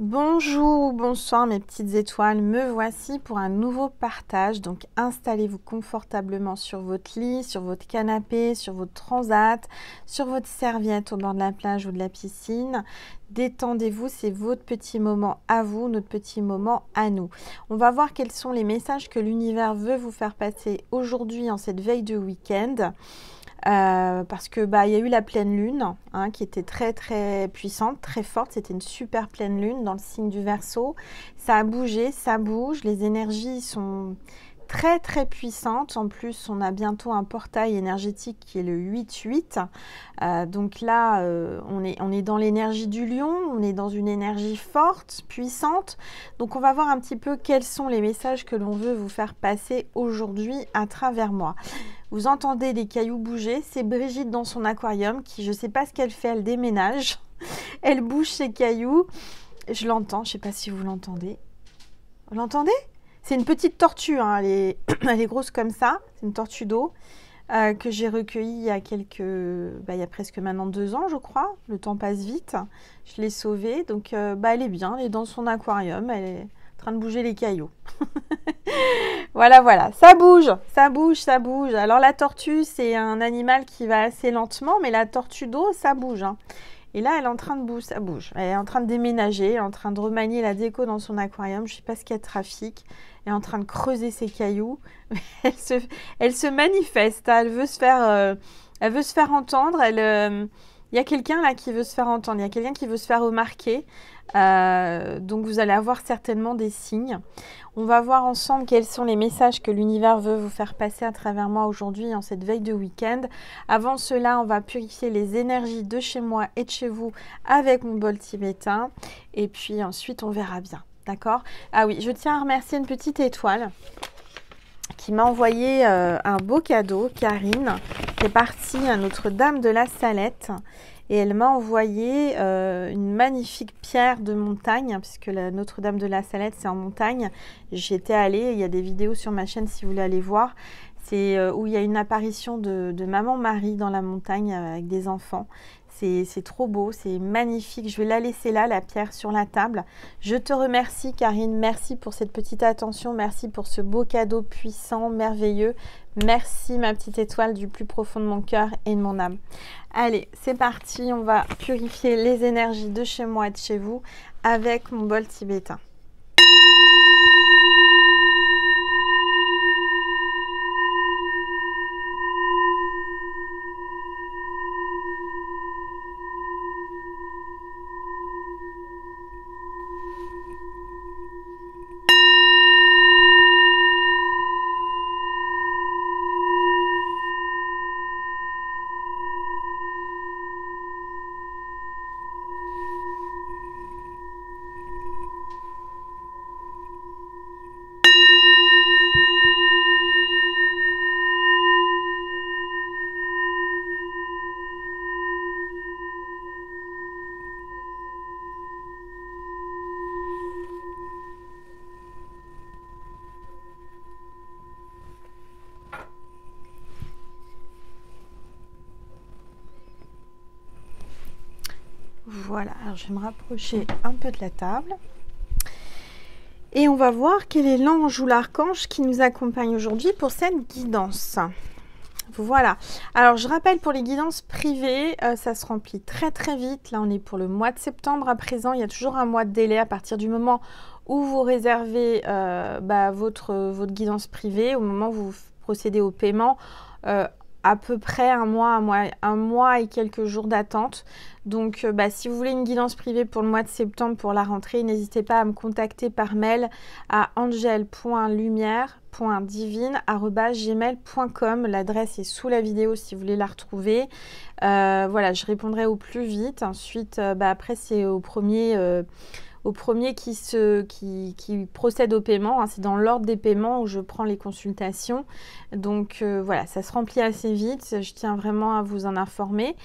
Bonjour ou bonsoir mes petites étoiles, me voici pour un nouveau partage. Donc installez-vous confortablement sur votre lit, sur votre canapé, sur votre transat, sur votre serviette au bord de la plage ou de la piscine. Détendez-vous, c'est votre petit moment à vous, notre petit moment à nous. On va voir quels sont les messages que l'univers veut vous faire passer aujourd'hui en cette veille de week-end. Parce que il y a eu la pleine lune qui était très très puissante, très forte. C'était une super pleine lune dans le signe du Verseau. Ça a bougé, ça bouge. Les énergies sont très très puissantes. En plus, on a bientôt un portail énergétique qui est le 8-8. Donc là, on est dans l'énergie du lion. On est dans une énergie forte, puissante. Donc on va voir un petit peu quels sont les messages que l'on veut vous faire passer aujourd'hui à travers moi. Vous entendez des cailloux bouger, c'est Brigitte dans son aquarium qui, je ne sais pas ce qu'elle fait, elle déménage, elle bouge ses cailloux, je l'entends, je ne sais pas si vous l'entendez. Vous l'entendez? C'est une petite tortue, elle est grosse comme ça, c'est une tortue d'eau que j'ai recueillie il y a il y a presque maintenant 2 ans je crois, le temps passe vite, je l'ai sauvée, donc elle est bien, elle est dans son aquarium, elle est en train de bouger les cailloux. Voilà, ça bouge, ça bouge, ça bouge. Alors la tortue, c'est un animal qui va assez lentement, mais la tortue d'eau, ça bouge. Et là, elle est en train de bouger, ça bouge. Elle est en train de déménager, elle est en train de remanier la déco dans son aquarium. Je ne sais pas ce qu'il y a de trafic. Elle est en train de creuser ses cailloux. Elle se manifeste, elle veut se faire entendre. Il y a quelqu'un là qui veut se faire entendre, il y a quelqu'un qui veut se faire remarquer. Donc vous allez avoir certainement des signes. On va voir ensemble quels sont les messages que l'univers veut vous faire passer à travers moi aujourd'hui en cette veille de week-end. Avant cela, on va purifier les énergies de chez moi et de chez vous avec mon bol tibétain. Et puis ensuite, on verra bien. D'accord? Ah oui, je tiens à remercier une petite étoile qui m'a envoyé un beau cadeau, Karine, qui est partie à Notre-Dame de la Salette. Et elle m'a envoyé une magnifique pierre de montagne, puisque la Notre-Dame de la Salette, c'est en montagne. J'y étais allée, il y a des vidéos sur ma chaîne si vous voulez aller voir. C'est où il y a une apparition de Maman Marie dans la montagne avec des enfants. C'est trop beau, c'est magnifique. Je vais la laisser là, la pierre, sur la table. Je te remercie, Karine. Merci pour cette petite attention. Merci pour ce beau cadeau puissant, merveilleux. Merci, ma petite étoile, du plus profond de mon cœur et de mon âme. Allez, c'est parti. On va purifier les énergies de chez moi et de chez vous avec mon bol tibétain. Voilà, alors je vais me rapprocher un peu de la table. Et on va voir quel est l'ange ou l'archange qui nous accompagne aujourd'hui pour cette guidance. Voilà. Alors, je rappelle pour les guidances privées, ça se remplit très très vite. Là, on est pour le mois de septembre à présent. Il y a toujours un mois de délai à partir du moment où vous réservez votre guidance privée, au moment où vous procédez au paiement. À peu près un mois et quelques jours d'attente. Donc, si vous voulez une guidance privée pour le mois de septembre, pour la rentrée, n'hésitez pas à me contacter par mail à angel.lumière.divine@gmail.com. L'adresse est sous la vidéo si vous voulez la retrouver. Voilà, je répondrai au plus vite. Ensuite, après, c'est au premier qui procède au paiement. C'est dans l'ordre des paiements où je prends les consultations. Donc voilà, ça se remplit assez vite. Je tiens vraiment à vous en informer.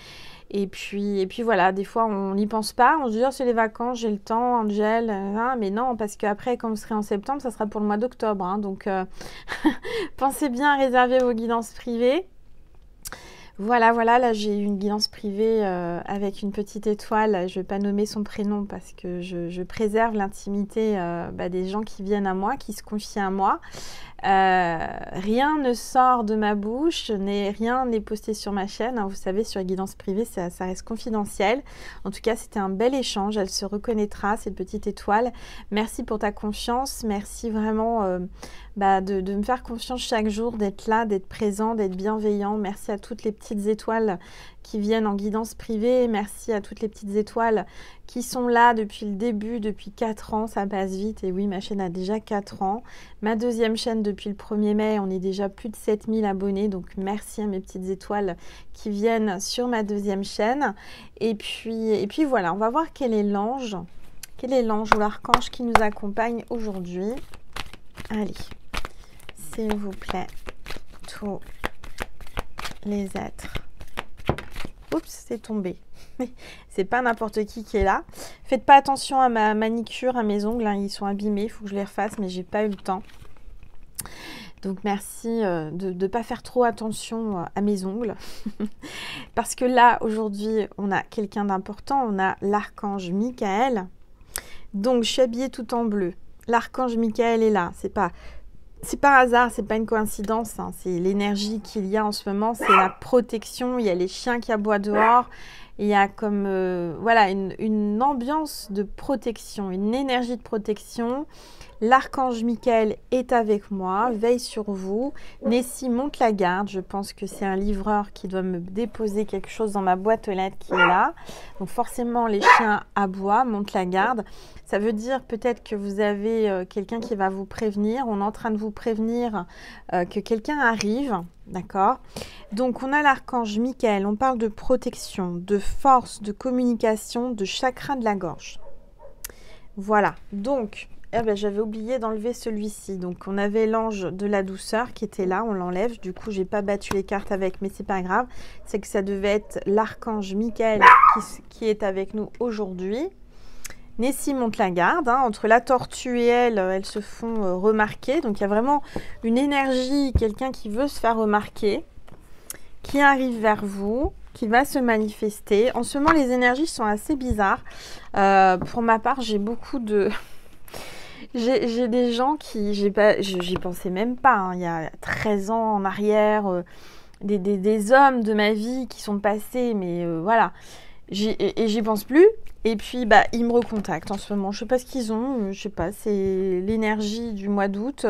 Et puis voilà, des fois on n'y pense pas. On se dit, oh, c'est les vacances, j'ai le temps, Angel. Mais non, parce qu'après, quand vous serez en septembre, ça sera pour le mois d'octobre. Donc pensez bien à réserver vos guidances privées. Voilà, voilà, là j'ai eu une guidance privée avec une petite étoile. Je ne vais pas nommer son prénom parce que je préserve l'intimité des gens qui viennent à moi, qui se confient à moi. Rien ne sort de ma bouche, rien n'est posté sur ma chaîne. Hein, vous savez, sur la guidance privée, ça reste confidentiel. En tout cas, c'était un bel échange. Elle se reconnaîtra, cette petite étoile. Merci pour ta confiance. Merci vraiment de me faire confiance chaque jour, d'être là, d'être présent, d'être bienveillant. Merci à toutes les petites étoiles qui viennent en guidance privée. Merci à toutes les petites étoiles qui sont là depuis le début, depuis 4 ans. Ça passe vite. Et oui, ma chaîne a déjà 4 ans. Ma deuxième chaîne depuis le 1er mai, on est déjà plus de 7000 abonnés. Donc merci à mes petites étoiles qui viennent sur ma deuxième chaîne. Et puis voilà, on va voir quel est l'ange ou l'archange qui nous accompagne aujourd'hui. Allez, s'il vous plaît, tous les êtres. Oups, c'est tombé. Mais c'est pas n'importe qui est là. Faites pas attention à ma manicure, à mes ongles, hein, ils sont abîmés, il faut que je les refasse, mais j'ai pas eu le temps. Donc merci de ne pas faire trop attention à mes ongles. Parce que là, aujourd'hui, on a quelqu'un d'important, on a l'archange Michael. Donc je suis habillée tout en bleu. L'archange Michael est là, c'est pas hasard, c'est pas une coïncidence, hein. C'est l'énergie qu'il y a en ce moment, c'est la protection, il y a les chiens qui aboient dehors, il y a comme voilà une ambiance de protection, une énergie de protection. L'archange Michael est avec moi, veille sur vous. Nessie monte la garde, je pense que c'est un livreur qui doit me déposer quelque chose dans ma boîte aux lettres qui est là. Donc forcément les chiens aboient, montent la garde. Ça veut dire peut-être que vous avez quelqu'un qui va vous prévenir. On est en train de vous prévenir que quelqu'un arrive, d'accord? Donc on a l'archange Michael, on parle de protection, de force, de communication, de chakra de la gorge. Voilà, donc j'avais oublié d'enlever celui-ci. Donc on avait l'ange de la douceur qui était là, on l'enlève. Du coup, j'ai pas battu les cartes avec, mais c'est pas grave. C'est que ça devait être l'archange Michael qui est avec nous aujourd'hui. Nessie monte la garde, hein. Entre la tortue et elles se font remarquer. Donc il y a vraiment une énergie, quelqu'un qui veut se faire remarquer, qui arrive vers vous, qui va se manifester. En ce moment, les énergies sont assez bizarres. Pour ma part, j'ai beaucoup de... J'ai des gens qui... J'y pensais même pas, hein. Il y a 13 ans en arrière, des hommes de ma vie qui sont passés, mais voilà. Et j'y pense plus. Et puis, ils me recontactent en ce moment. Je sais pas ce qu'ils ont. Je sais pas, c'est l'énergie du mois d'août.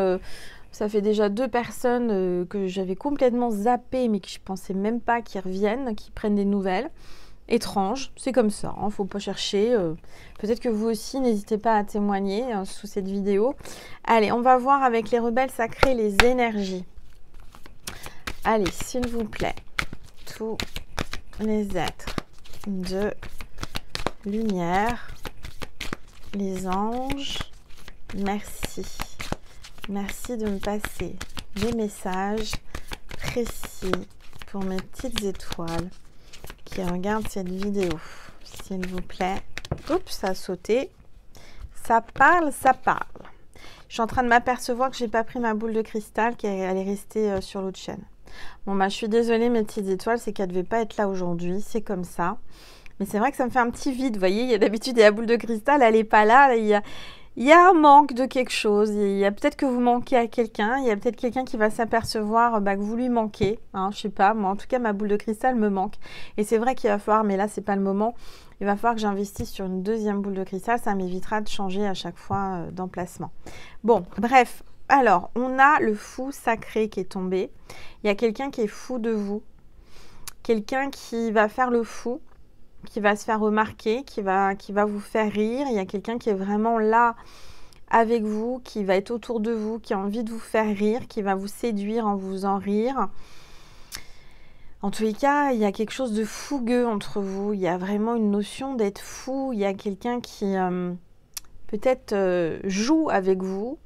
Ça fait déjà 2 personnes que j'avais complètement zappées, mais que je pensais même pas qu'ils reviennent, qui prennent des nouvelles. Étrange, c'est comme ça, hein, faut pas chercher. Peut-être que vous aussi, n'hésitez pas à témoigner sous cette vidéo. Allez, on va voir avec les rebelles sacrés les énergies. Allez, s'il vous plaît, tous les êtres de lumière, les anges, merci. Merci de me passer des messages précis pour mes petites étoiles qui regardent cette vidéo, s'il vous plaît. Oups, ça a sauté. Ça parle, ça parle. Je suis en train de m'apercevoir que j'ai pas pris ma boule de cristal, qu'elle est restée sur l'autre chaîne. Bon, je suis désolée, mes petites étoiles, c'est qu'elle devait pas être là aujourd'hui, c'est comme ça. Mais c'est vrai que ça me fait un petit vide, vous voyez, il y a d'habitude, la boule de cristal, elle est pas là, il y a un manque de quelque chose. Il y a peut-être que vous manquez à quelqu'un. Il y a peut-être quelqu'un qui va s'apercevoir que vous lui manquez. Hein, je sais pas. Moi, en tout cas, ma boule de cristal me manque. Et c'est vrai qu'il va falloir, mais là, c'est pas le moment. Il va falloir que j'investisse sur une deuxième boule de cristal. Ça m'évitera de changer à chaque fois d'emplacement. Bon, bref. Alors, on a le fou sacré qui est tombé. Il y a quelqu'un qui est fou de vous. Quelqu'un qui va faire le fou, qui va se faire remarquer, qui va vous faire rire. Il y a quelqu'un qui est vraiment là avec vous, qui va être autour de vous, qui a envie de vous faire rire, qui va vous séduire en vous faisant rire. En tous les cas, il y a quelque chose de fougueux entre vous. Il y a vraiment une notion d'être fou. Il y a quelqu'un qui peut-être joue avec vous.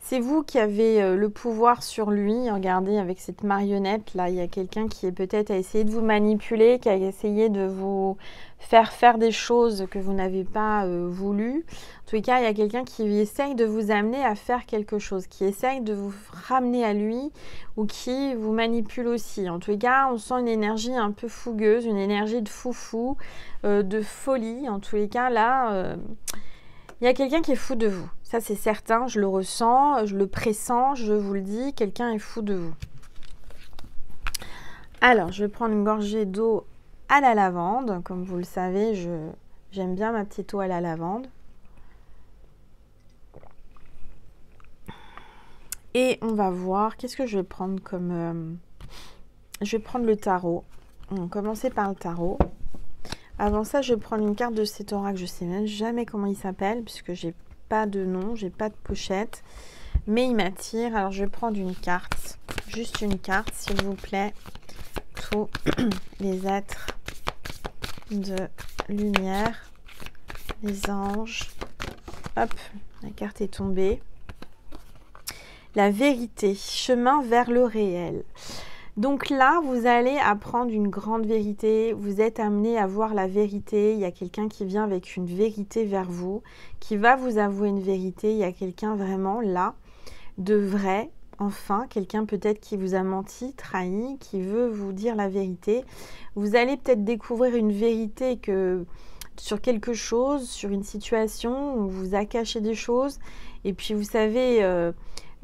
C'est vous qui avez le pouvoir sur lui. Regardez, avec cette marionnette, là, il y a quelqu'un qui est peut-être à essayer de vous manipuler, qui a essayé de vous faire faire des choses que vous n'avez pas voulu. En tous les cas, il y a quelqu'un qui essaye de vous amener à faire quelque chose, qui essaye de vous ramener à lui ou qui vous manipule aussi. En tous les cas, on sent une énergie un peu fougueuse, une énergie de foufou, de folie. En tous les cas, là... il y a quelqu'un qui est fou de vous, ça c'est certain, je le ressens, je le pressens, je vous le dis, quelqu'un est fou de vous. Alors, je vais prendre une gorgée d'eau à la lavande. Comme vous le savez, j'aime bien ma petite eau à la lavande. Et on va voir, qu'est-ce que je vais prendre comme... je vais prendre le tarot. On va commencer par le tarot. Avant ça, je vais prendre une carte de cet oracle. Je ne sais même jamais comment il s'appelle, puisque j'ai pas de nom, j'ai pas de pochette. Mais il m'attire. Alors, je vais prendre une carte. Juste une carte, s'il vous plaît. Tous les êtres de lumière. Les anges. Hop, la carte est tombée. La vérité. Chemin vers le réel. Donc là, vous allez apprendre une grande vérité, vous êtes amené à voir la vérité, il y a quelqu'un qui vient avec une vérité vers vous, qui va vous avouer une vérité, il y a quelqu'un vraiment là, de vrai, enfin, quelqu'un peut-être qui vous a menti, trahi, qui veut vous dire la vérité. Vous allez peut-être découvrir une vérité sur quelque chose, sur une situation, où vous a caché des choses, et puis vous savez...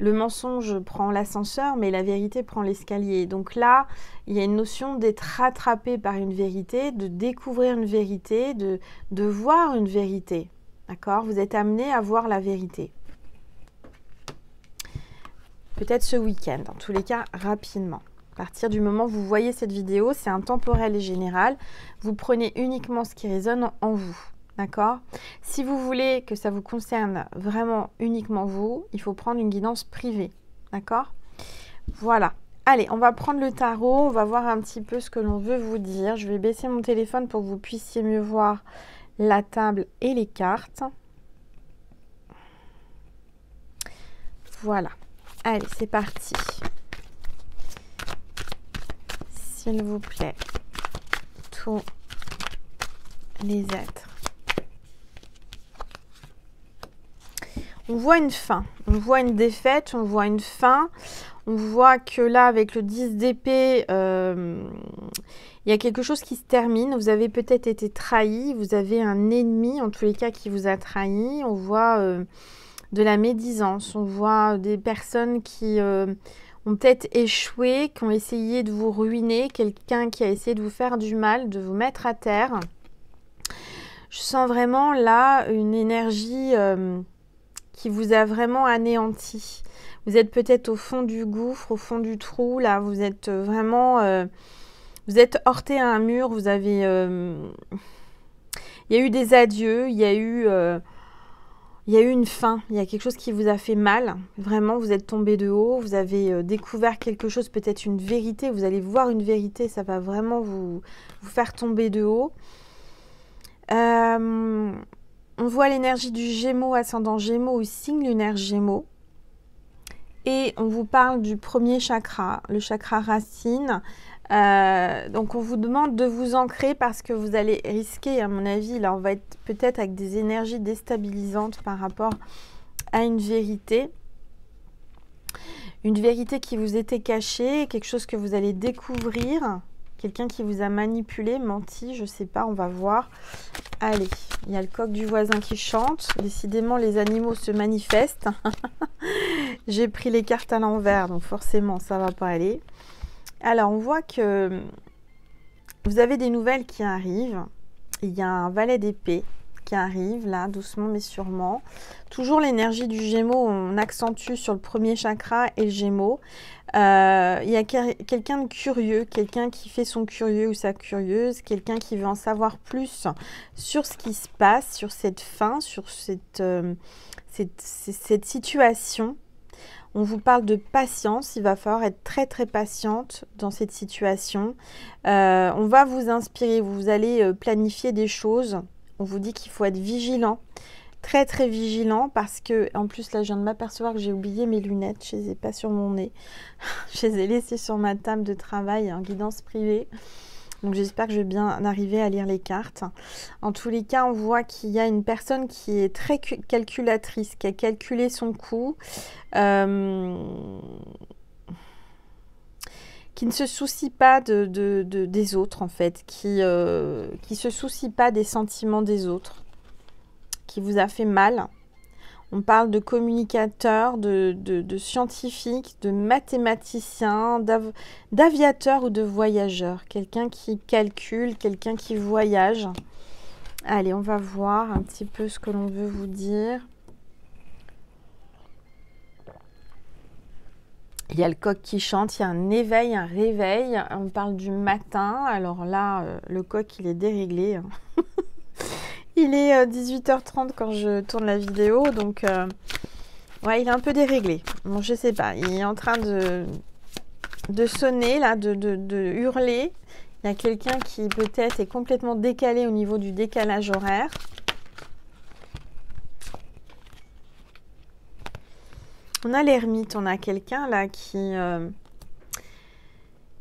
le mensonge prend l'ascenseur, mais la vérité prend l'escalier. Donc là, il y a une notion d'être rattrapé par une vérité, de découvrir une vérité, de voir une vérité. D'accord? Vous êtes amené à voir la vérité. Peut-être ce week-end, en tous les cas, rapidement. À partir du moment où vous voyez cette vidéo, c'est intemporel et général. Vous prenez uniquement ce qui résonne en vous. D'accord? Si vous voulez que ça vous concerne vraiment uniquement vous, il faut prendre une guidance privée. D'accord? Voilà. Allez, on va prendre le tarot. On va voir un petit peu ce que l'on veut vous dire. Je vais baisser mon téléphone pour que vous puissiez mieux voir la table et les cartes. Voilà. Allez, c'est parti. S'il vous plaît, tous les êtres. On voit une fin, on voit une défaite, on voit une fin. On voit que là, avec le 10 d'épée, il y a quelque chose qui se termine. Vous avez peut-être été trahi, vous avez un ennemi, en tous les cas, qui vous a trahi. On voit de la médisance, on voit des personnes qui ont peut-être échoué, qui ont essayé de vous ruiner, quelqu'un qui a essayé de vous faire du mal, de vous mettre à terre. Je sens vraiment là une énergie... qui vous a vraiment anéanti. Vous êtes peut-être au fond du gouffre, au fond du trou, là, vous êtes vraiment... vous êtes heurté à un mur, vous avez... il y a eu des adieux, il y a eu une fin, il y a quelque chose qui vous a fait mal. Vraiment, vous êtes tombé de haut, vous avez découvert quelque chose, peut-être une vérité, vous allez voir une vérité, ça va vraiment vous faire tomber de haut. On voit l'énergie du Gémeaux, ascendant Gémeaux ou signe lunaire Gémeaux. Et on vous parle du premier chakra, le chakra racine. Donc on vous demande de vous ancrer parce que vous allez risquer, à mon avis, là on va être peut-être avec des énergies déstabilisantes par rapport à une vérité. Une vérité qui vous était cachée, quelque chose que vous allez découvrir. Quelqu'un qui vous a manipulé, menti, je ne sais pas, on va voir. Allez, il y a le coq du voisin qui chante. Décidément, les animaux se manifestent. J'ai pris les cartes à l'envers, donc forcément, ça ne va pas aller. Alors, on voit que vous avez des nouvelles qui arrivent. Il y a un valet d'épée qui arrive, là, doucement mais sûrement. Toujours l'énergie du Gémeaux, on accentue sur le premier chakra et le Gémeaux. Il y a quelqu'un de curieux, quelqu'un qui fait son curieux ou sa curieuse, quelqu'un qui veut en savoir plus sur ce qui se passe, sur cette fin, sur cette situation. On vous parle de patience, il va falloir être très très patiente dans cette situation. On va vous inspirer, vous allez planifier des choses. On vous dit qu'il faut être vigilant. Très très vigilant parce que, en plus là je viens de m'apercevoir que j'ai oublié mes lunettes, je les ai pas sur mon nez, je les ai laissées sur ma table de travail en guidance privée. Donc j'espère que je vais bien arriver à lire les cartes. En tous les cas, on voit qu'il y a une personne qui est très calculatrice, qui a calculé son coût, qui ne se soucie pas des autres en fait, qui se soucie pas des sentiments des autres, qui vous a fait mal. On parle de communicateurs, de scientifiques, de mathématiciens, d'aviateurs ou de voyageurs. Quelqu'un qui calcule, quelqu'un qui voyage. Allez, on va voir un petit peu ce que l'on veut vous dire. Il y a le coq qui chante, il y a un éveil, un réveil. On parle du matin. Alors là, le coq, il est déréglé, hein. Il est 18h30 quand je tourne la vidéo, donc ouais, il est un peu déréglé. Bon, je sais pas, il est en train de sonner, là, de hurler. Il y a quelqu'un qui peut-être est complètement décalé au niveau du décalage horaire. On a l'ermite, on a quelqu'un là qui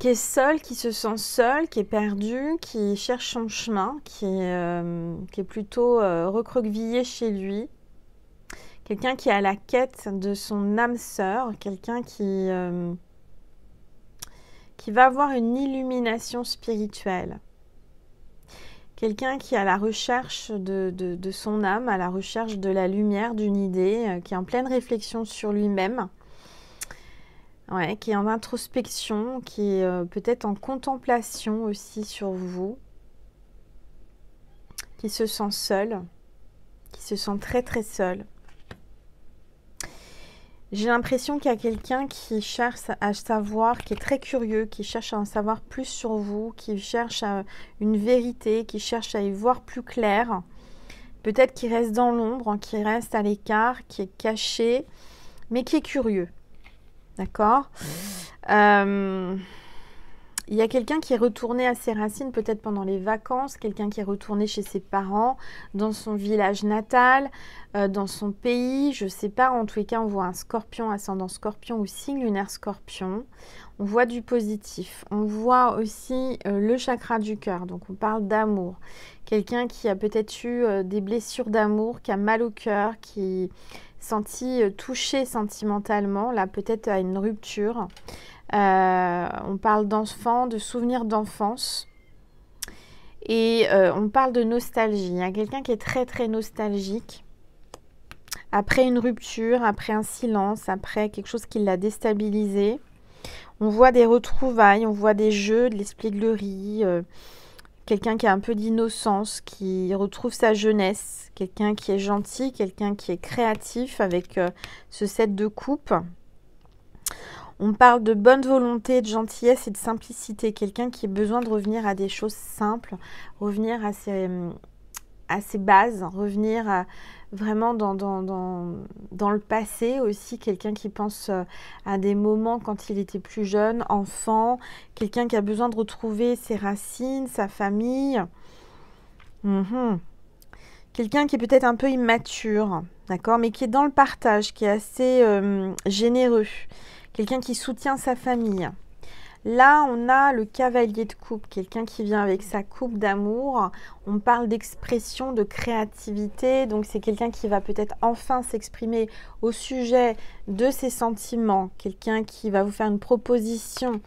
est seul, qui se sent seul, qui est perdu, qui cherche son chemin, qui est plutôt recroquevillé chez lui. Quelqu'un qui est à la quête de son âme sœur, quelqu'un qui va avoir une illumination spirituelle. Quelqu'un qui est à la recherche de son âme, à la recherche de la lumière, d'une idée, qui est en pleine réflexion sur lui-même. Ouais, qui est en introspection, qui est peut-être en contemplation aussi sur vous, qui se sent seul, qui se sent très très seul. J'ai l'impression qu'il y a quelqu'un qui cherche à savoir, qui est très curieux, qui cherche à en savoir plus sur vous, qui cherche une vérité, qui cherche à y voir plus clair. Peut-être qui reste dans l'ombre, qui reste à l'écart, qui est caché, mais qui est curieux. D'accord. Il y a quelqu'un qui est retourné à ses racines, peut-être pendant les vacances, quelqu'un qui est retourné chez ses parents, dans son village natal, dans son pays, je ne sais pas, en tous les cas, on voit un scorpion, ascendant scorpion ou signe lunaire scorpion. On voit du positif. On voit aussi le chakra du cœur, donc on parle d'amour. Quelqu'un qui a peut-être eu des blessures d'amour, qui a mal au cœur, qui senti touché sentimentalement, là peut-être à une rupture. On parle d'enfants, de souvenirs d'enfance. Et on parle de nostalgie. Il y a quelqu'un qui est très très nostalgique. Après une rupture, après un silence, après quelque chose qui l'a déstabilisé. On voit des retrouvailles, on voit des jeux, de l'espièglerie. Quelqu'un qui a un peu d'innocence, qui retrouve sa jeunesse. Quelqu'un qui est gentil, quelqu'un qui est créatif avec ce 7 de coupe. On parle de bonne volonté, de gentillesse et de simplicité. Quelqu'un qui a besoin de revenir à des choses simples, revenir à ses bases, revenir vraiment dans le passé aussi. Quelqu'un qui pense à des moments quand il était plus jeune, enfant. Quelqu'un qui a besoin de retrouver ses racines, sa famille. Quelqu'un qui est peut-être un peu immature, d'accord, mais qui est dans le partage, qui est assez généreux. Quelqu'un qui soutient sa famille. Là, on a le cavalier de coupe, quelqu'un qui vient avec sa coupe d'amour. On parle d'expression, de créativité. Donc, c'est quelqu'un qui va peut-être enfin s'exprimer au sujet de ses sentiments. Quelqu'un qui va vous faire une proposition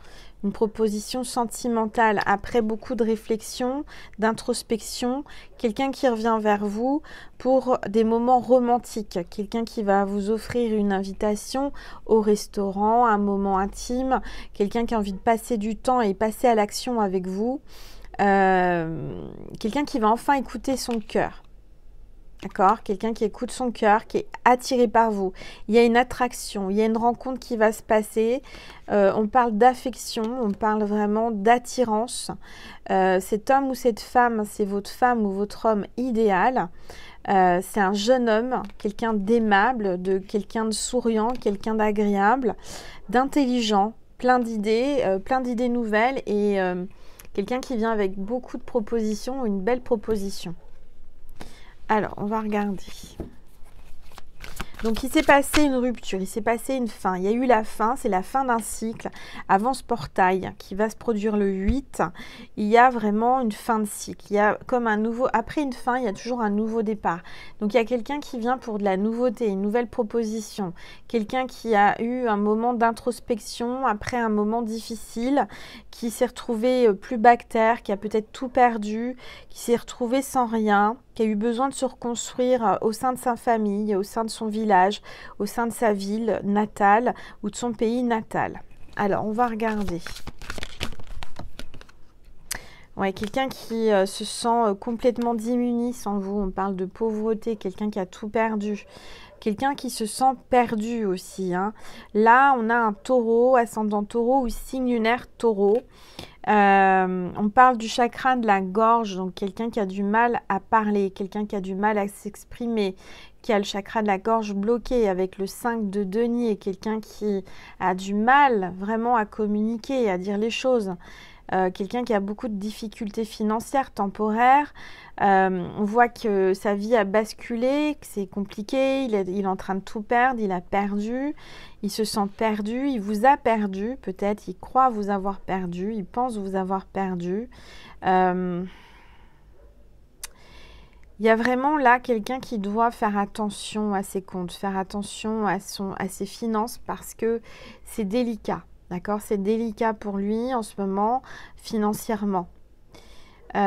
sentimentale après beaucoup de réflexion, d'introspection. Quelqu'un qui revient vers vous pour des moments romantiques. Quelqu'un qui va vous offrir une invitation au restaurant, un moment intime. Quelqu'un qui a envie de passer du temps et passer à l'action avec vous. Quelqu'un qui va enfin écouter son cœur. D'accord, quelqu'un qui écoute son cœur, qui est attiré par vous. Il y a une attraction, il y a une rencontre qui va se passer. On parle d'affection, on parle vraiment d'attirance. Cet homme ou cette femme, c'est votre femme ou votre homme idéal. C'est un jeune homme, quelqu'un d'aimable, quelqu'un de souriant, quelqu'un d'agréable, d'intelligent, plein d'idées nouvelles et quelqu'un qui vient avec beaucoup de propositions, une belle proposition. Alors, on va regarder. Donc, il s'est passé une rupture, il s'est passé une fin. Il y a eu la fin, c'est la fin d'un cycle. Avant ce portail qui va se produire le 8, il y a vraiment une fin de cycle. Il y a comme un nouveau... Après une fin, il y a toujours un nouveau départ. Donc, il y a quelqu'un qui vient pour de la nouveauté, une nouvelle proposition. Quelqu'un qui a eu un moment d'introspection après un moment difficile, qui s'est retrouvé plus bactère, qui a peut-être tout perdu, qui s'est retrouvé sans rien, qui a eu besoin de se reconstruire au sein de sa famille, au sein de son village, au sein de sa ville natale ou de son pays natal. Alors, on va regarder. Ouais, quelqu'un qui se sent complètement démuni sans vous. On parle de pauvreté, quelqu'un qui a tout perdu. Quelqu'un qui se sent perdu aussi. Hein. Là, on a un taureau, ascendant taureau ou signe lunaire taureau. On parle du chakra de la gorge, donc quelqu'un qui a du mal à parler, quelqu'un qui a du mal à s'exprimer, qui a le chakra de la gorge bloqué avec le 5 de denier, quelqu'un qui a du mal vraiment à communiquer, à dire les choses. Quelqu'un qui a beaucoup de difficultés financières temporaires. On voit que sa vie a basculé, que c'est compliqué, il est en train de tout perdre, il a perdu, il se sent perdu, il vous a perdu, peut-être, il croit vous avoir perdu, il pense vous avoir perdu. Il y a vraiment là quelqu'un qui doit faire attention à ses comptes, faire attention à ses finances parce que c'est délicat. D'accord, c'est délicat pour lui en ce moment, financièrement. Il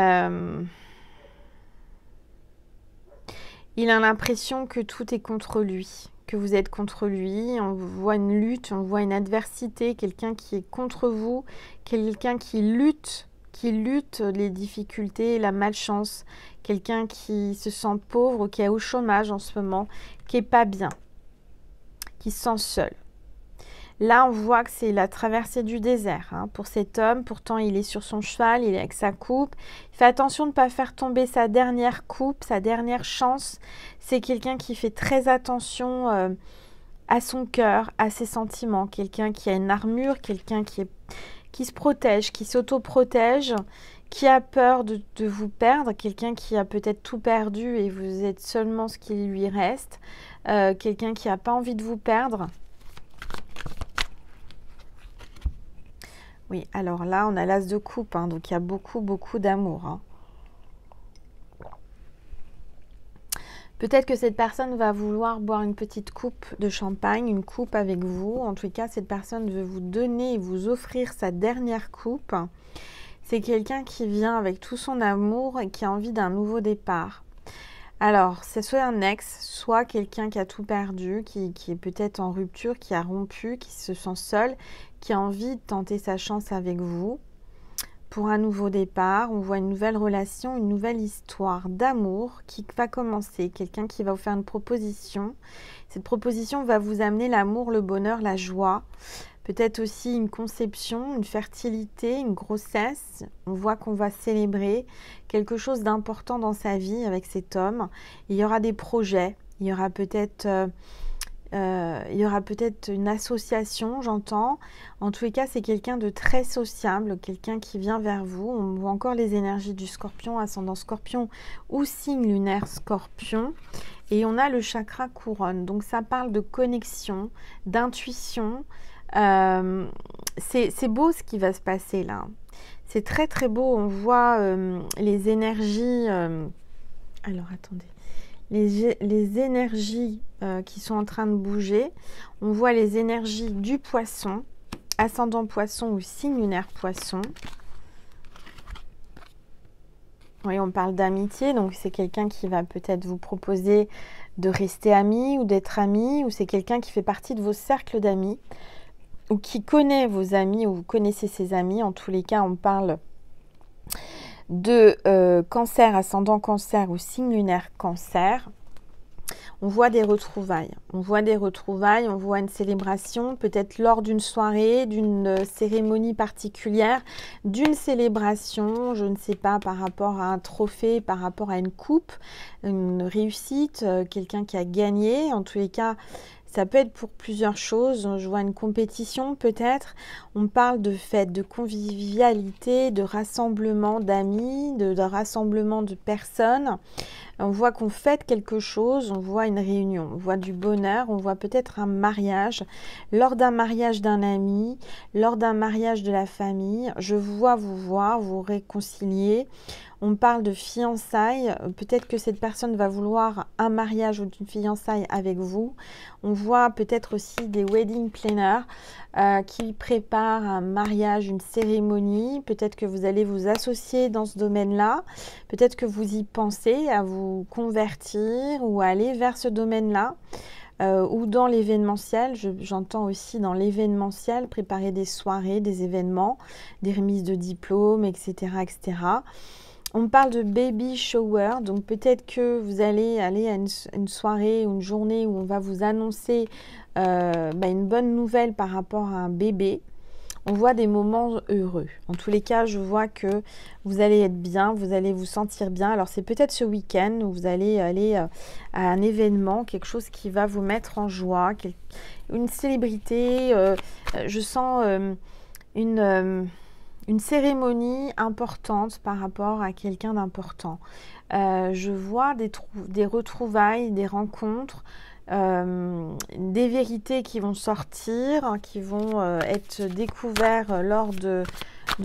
a l'impression que tout est contre lui, que vous êtes contre lui. On voit une lutte, on voit une adversité, quelqu'un qui est contre vous, quelqu'un qui lutte les difficultés, la malchance, quelqu'un qui se sent pauvre, qui est au chômage en ce moment, qui n'est pas bien, qui se sent seul. Là, on voit que c'est la traversée du désert hein, pour cet homme. Pourtant, il est sur son cheval, il est avec sa coupe. Il fait attention de ne pas faire tomber sa dernière coupe, sa dernière chance. C'est quelqu'un qui fait très attention à son cœur, à ses sentiments. Quelqu'un qui a une armure, quelqu'un qui se protège, qui s'auto-protège, qui a peur de vous perdre. Quelqu'un qui a peut-être tout perdu et vous êtes seulement ce qui lui reste. Quelqu'un qui n'a pas envie de vous perdre. Oui, alors là, on a l'as de coupe, hein, donc il y a beaucoup, beaucoup d'amour. Hein. Peut-être que cette personne va vouloir boire une petite coupe de champagne, une coupe avec vous. En tout cas, cette personne veut vous donner et vous offrir sa dernière coupe. C'est quelqu'un qui vient avec tout son amour et qui a envie d'un nouveau départ. Alors, c'est soit un ex, soit quelqu'un qui a tout perdu, qui est peut-être en rupture, qui a rompu, qui se sent seul, qui a envie de tenter sa chance avec vous pour un nouveau départ. On voit une nouvelle relation, une nouvelle histoire d'amour qui va commencer. Quelqu'un qui va vous faire une proposition. Cette proposition va vous amener l'amour, le bonheur, la joie. Peut-être aussi une conception, une fertilité, une grossesse. On voit qu'on va célébrer quelque chose d'important dans sa vie avec cet homme. Il y aura des projets, il y aura peut-être une association, j'entends. En tous les cas, c'est quelqu'un de très sociable, quelqu'un qui vient vers vous. On voit encore les énergies du scorpion, ascendant scorpion ou signe lunaire scorpion. Et on a le chakra couronne. Donc ça parle de connexion, d'intuition. C'est beau ce qui va se passer là. C'est très très beau. On voit les énergies. Alors attendez. Les énergies qui sont en train de bouger. On voit les énergies du poisson, ascendant poisson ou signe lunaire poisson. Oui, on parle d'amitié, donc c'est quelqu'un qui va peut-être vous proposer de rester ami ou d'être ami, ou c'est quelqu'un qui fait partie de vos cercles d'amis, ou qui connaît vos amis, ou vous connaissez ses amis. En tous les cas, on parle de cancer, ascendant cancer ou signe lunaire cancer. On voit des retrouvailles. On voit une célébration, peut-être lors d'une soirée, d'une cérémonie particulière, d'une célébration, je ne sais pas, par rapport à un trophée, par rapport à une coupe, une réussite, quelqu'un qui a gagné. En tous les cas, Ça peut être pour plusieurs choses. Je vois une compétition peut-être. On parle de fête, de convivialité, de rassemblement d'amis, de rassemblement de personnes. On voit qu'on fête quelque chose, on voit une réunion, on voit du bonheur, on voit peut-être un mariage. Lors d'un mariage d'un ami, lors d'un mariage de la famille, je vois vous voir, vous réconcilier. On parle de fiançailles. Peut-être que cette personne va vouloir un mariage ou une fiançaille avec vous. On voit peut-être aussi des wedding planners qui préparent un mariage, une cérémonie. Peut-être que vous allez vous associer dans ce domaine-là. Peut-être que vous y pensez à vous convertir ou à aller vers ce domaine-là. Ou dans l'événementiel, j'entends aussi dans l'événementiel, préparer des soirées, des événements, des remises de diplômes, etc., etc. On parle de baby shower, donc peut-être que vous allez aller à une soirée ou une journée où on va vous annoncer une bonne nouvelle par rapport à un bébé. On voit des moments heureux. En tous les cas, je vois que vous allez être bien, vous allez vous sentir bien. Alors c'est peut-être ce week-end où vous allez aller à un événement, quelque chose qui va vous mettre en joie, une célébrité. Je sens une cérémonie importante par rapport à quelqu'un d'important. Je vois des retrouvailles, des rencontres, des vérités qui vont sortir, qui vont être découvertes lors de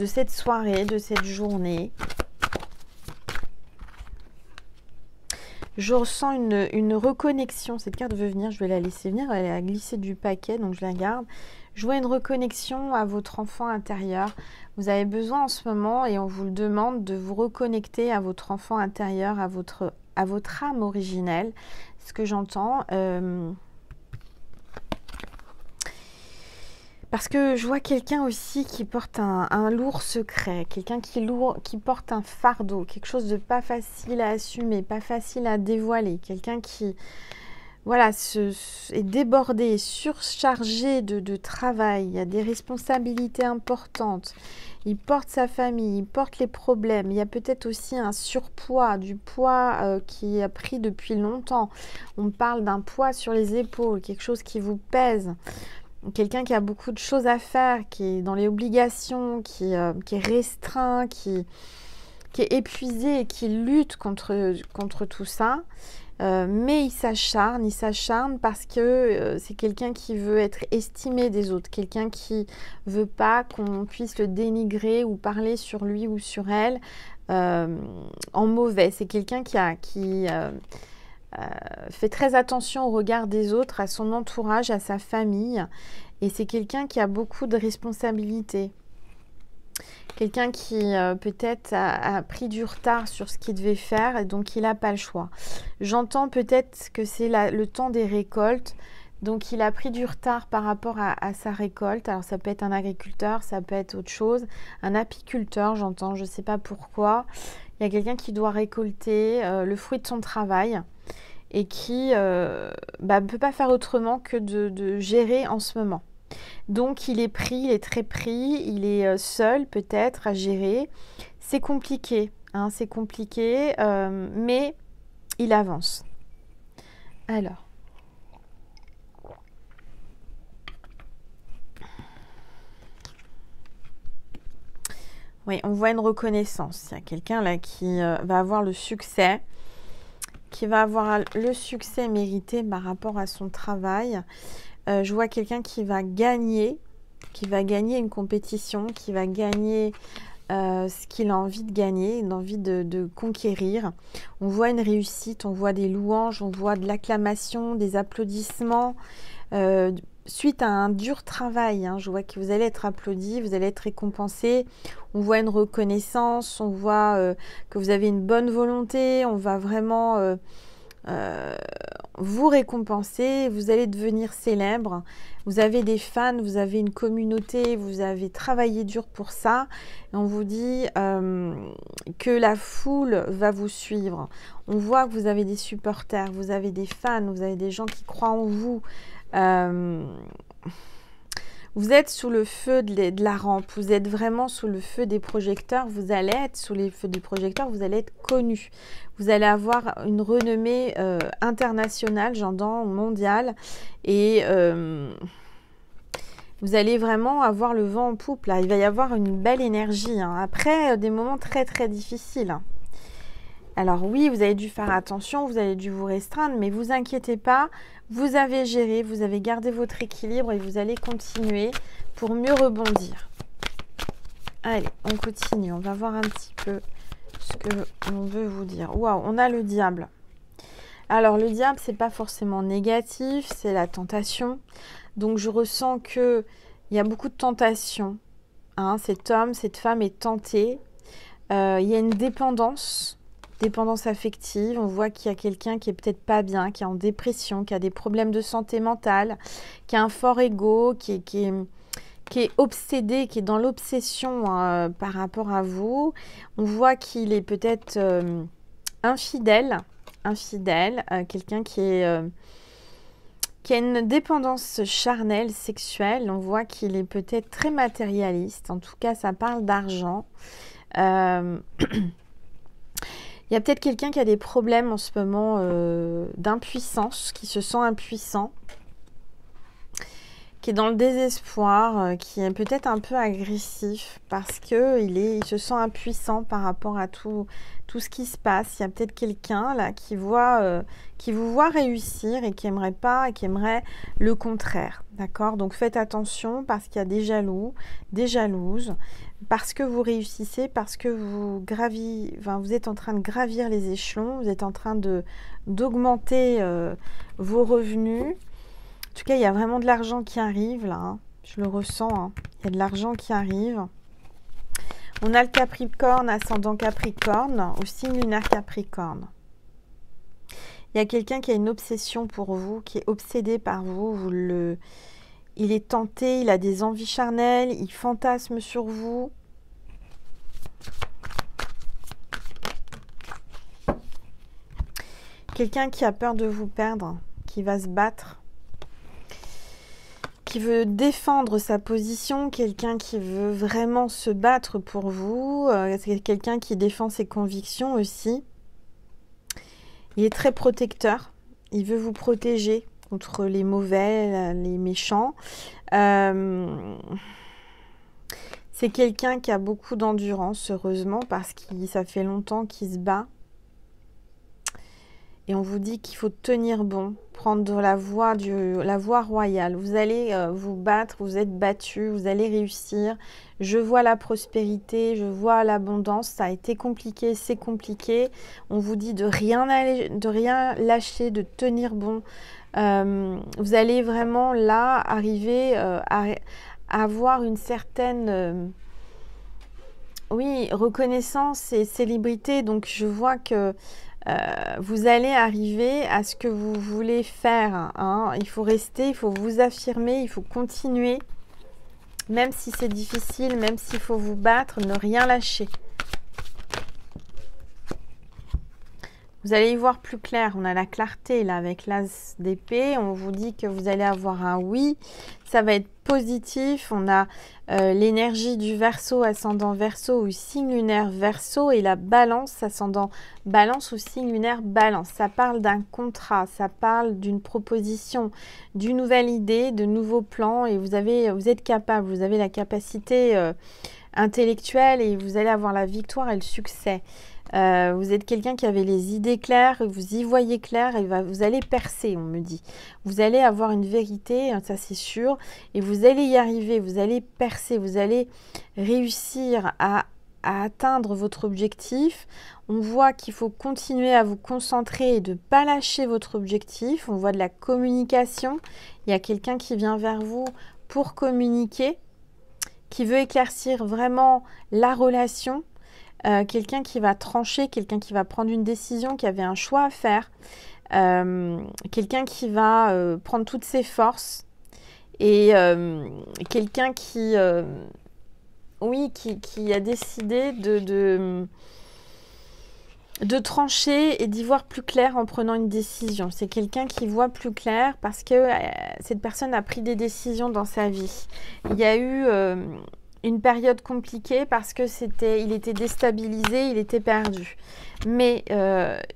cette soirée, de cette journée. Je ressens une reconnexion. Cette carte veut venir, je vais la laisser venir. Elle a glissé du paquet, donc je la garde. Je vois une reconnexion à votre enfant intérieur. Vous avez besoin en ce moment, et on vous le demande, de vous reconnecter à votre enfant intérieur, à votre âme originelle. Ce que j'entends. Parce que je vois quelqu'un aussi qui porte un lourd secret, quelqu'un qui porte un fardeau, quelque chose de pas facile à assumer, pas facile à dévoiler, quelqu'un qui voilà, est débordé, surchargé de travail, il y a des responsabilités importantes, il porte sa famille, il porte les problèmes, il y a peut-être aussi un surpoids, du poids qui a pris depuis longtemps. On parle d'un poids sur les épaules, quelque chose qui vous pèse. Quelqu'un qui a beaucoup de choses à faire, qui est dans les obligations, qui est restreint, qui est épuisé et qui lutte contre tout ça. Mais il s'acharne parce que c'est quelqu'un qui veut être estimé des autres, quelqu'un qui veut pas qu'on puisse le dénigrer ou parler sur lui ou sur elle en mauvais. C'est quelqu'un qui fait très attention au regard des autres, à son entourage, à sa famille. Et c'est quelqu'un qui a beaucoup de responsabilités. Quelqu'un qui peut-être a pris du retard sur ce qu'il devait faire et donc il n'a pas le choix. J'entends peut-être que c'est le temps des récoltes. Donc il a pris du retard par rapport à sa récolte. Alors ça peut être un agriculteur, ça peut être autre chose. Un apiculteur, j'entends, je ne sais pas pourquoi. Il y a quelqu'un qui doit récolter le fruit de son travail et qui ne peut pas faire autrement que de gérer en ce moment. Donc il est pris, il est très pris, il est seul peut-être à gérer. C'est compliqué, hein, c'est compliqué, mais il avance. Alors. Oui, on voit une reconnaissance. Il y a quelqu'un là qui va avoir le succès, qui va avoir le succès mérité par rapport à son travail. Je vois quelqu'un qui va gagner une compétition, qui va gagner ce qu'il a envie de gagner, envie de conquérir. On voit une réussite, on voit des louanges, on voit de l'acclamation, des applaudissements. Suite à un dur travail, hein, je vois que vous allez être applaudi, vous allez être récompensé. On voit une reconnaissance, on voit que vous avez une bonne volonté, on va vraiment vous récompenser, vous allez devenir célèbre. Vous avez des fans, vous avez une communauté, vous avez travaillé dur pour ça. Et on vous dit que la foule va vous suivre. On voit que vous avez des supporters, vous avez des fans, vous avez des gens qui croient en vous. Vous Vous êtes sous le feu de la rampe, vous êtes vraiment sous le feu des projecteurs, vous allez être sous les feux des projecteurs, vous allez être connu. Vous allez avoir une renommée internationale, j'entends, mondiale, et vous allez vraiment avoir le vent en poupe, là. Il va y avoir une belle énergie, hein. Après, des moments très très difficiles, hein. Alors oui, vous avez dû faire attention, vous avez dû vous restreindre, mais vous inquiétez pas, vous avez géré, vous avez gardé votre équilibre et vous allez continuer pour mieux rebondir. Allez, on continue, on va voir un petit peu ce que l'on veut vous dire. Waouh, on a le diable. Alors le diable, c'est pas forcément négatif, c'est la tentation. Donc je ressens qu'il y a beaucoup de tentation, hein. Cet homme, cette femme est tenté. Il y a une dépendance affective. On voit qu'il y a quelqu'un qui est peut-être pas bien, qui est en dépression, qui a des problèmes de santé mentale, qui a un fort ego, qui est obsédé, qui est dans l'obsession par rapport à vous. On voit qu'il est peut-être infidèle, quelqu'un qui a une dépendance charnelle, sexuelle. On voit qu'il est peut-être très matérialiste. En tout cas, ça parle d'argent. Il y a peut-être quelqu'un qui a des problèmes en ce moment d'impuissance, qui se sent impuissant, qui est dans le désespoir, qui est peut-être un peu agressif parce qu'il se sent impuissant par rapport à tout ce qui se passe. Il y a peut-être quelqu'un là qui vous voit réussir et qui aimerait pas, et qui aimerait le contraire. D'accord? Donc faites attention parce qu'il y a des jaloux, des jalouses, parce que vous réussissez, parce que vous êtes en train de gravir les échelons, vous êtes en train d'augmenter vos revenus. En tout cas, il y a vraiment de l'argent qui arrive là, hein. Je le ressens, hein. Il y a de l'argent qui arrive. On a le Capricorne, ascendant Capricorne, au signe lunaire Capricorne. Il y a quelqu'un qui a une obsession pour vous, qui est obsédé par vous. Il est tenté, il a des envies charnelles, il fantasme sur vous. Quelqu'un qui a peur de vous perdre, qui va se battre, qui veut défendre sa position, quelqu'un qui veut vraiment se battre pour vous, c'est quelqu'un qui défend ses convictions aussi. Il est très protecteur, il veut vous protéger contre les mauvais, les méchants. C'est quelqu'un qui a beaucoup d'endurance, heureusement, parce que ça fait longtemps qu'il se bat. Et on vous dit qu'il faut tenir bon, prendre la voie royale. Vous allez vous battre, vous êtes battu, vous allez réussir. Je vois la prospérité, je vois l'abondance. Ça a été compliqué, c'est compliqué. On vous dit de rien lâcher, de tenir bon. Vous allez vraiment là arriver à avoir une certaine reconnaissance et célébrité. Donc je vois que vous allez arriver à ce que vous voulez faire, hein. Il faut rester, il faut vous affirmer, il faut continuer. Même si c'est difficile, même s'il faut vous battre, ne rien lâcher. Vous allez y voir plus clair. On a la clarté là avec l'as d'épée. On vous dit que vous allez avoir un oui. Ça va être positif. On a l'énergie du Verseau, ascendant Verseau ou signe lunaire Verseau, et la Balance, ascendant Balance ou signe lunaire Balance. Ça parle d'un contrat, ça parle d'une proposition, d'une nouvelle idée, de nouveaux plans, et vous êtes capable, vous avez la capacité intellectuelle et vous allez avoir la victoire et le succès. Vous êtes quelqu'un qui avait les idées claires, vous y voyez clair et vous allez percer, on me dit. Vous allez avoir une vérité, ça c'est sûr, et vous allez y arriver, vous allez percer, vous allez réussir à atteindre votre objectif. On voit qu'il faut continuer à vous concentrer et de ne pas lâcher votre objectif. On voit de la communication. Il y a quelqu'un qui vient vers vous pour communiquer, qui veut éclaircir vraiment la relation. Quelqu'un qui va trancher, quelqu'un qui va prendre une décision, qui avait un choix à faire, quelqu'un qui va prendre toutes ses forces, et quelqu'un qui a décidé de trancher et d'y voir plus clair en prenant une décision. C'est quelqu'un qui voit plus clair parce que cette personne a pris des décisions dans sa vie. Il y a eu une période compliquée parce que il était déstabilisé, il était perdu. Mais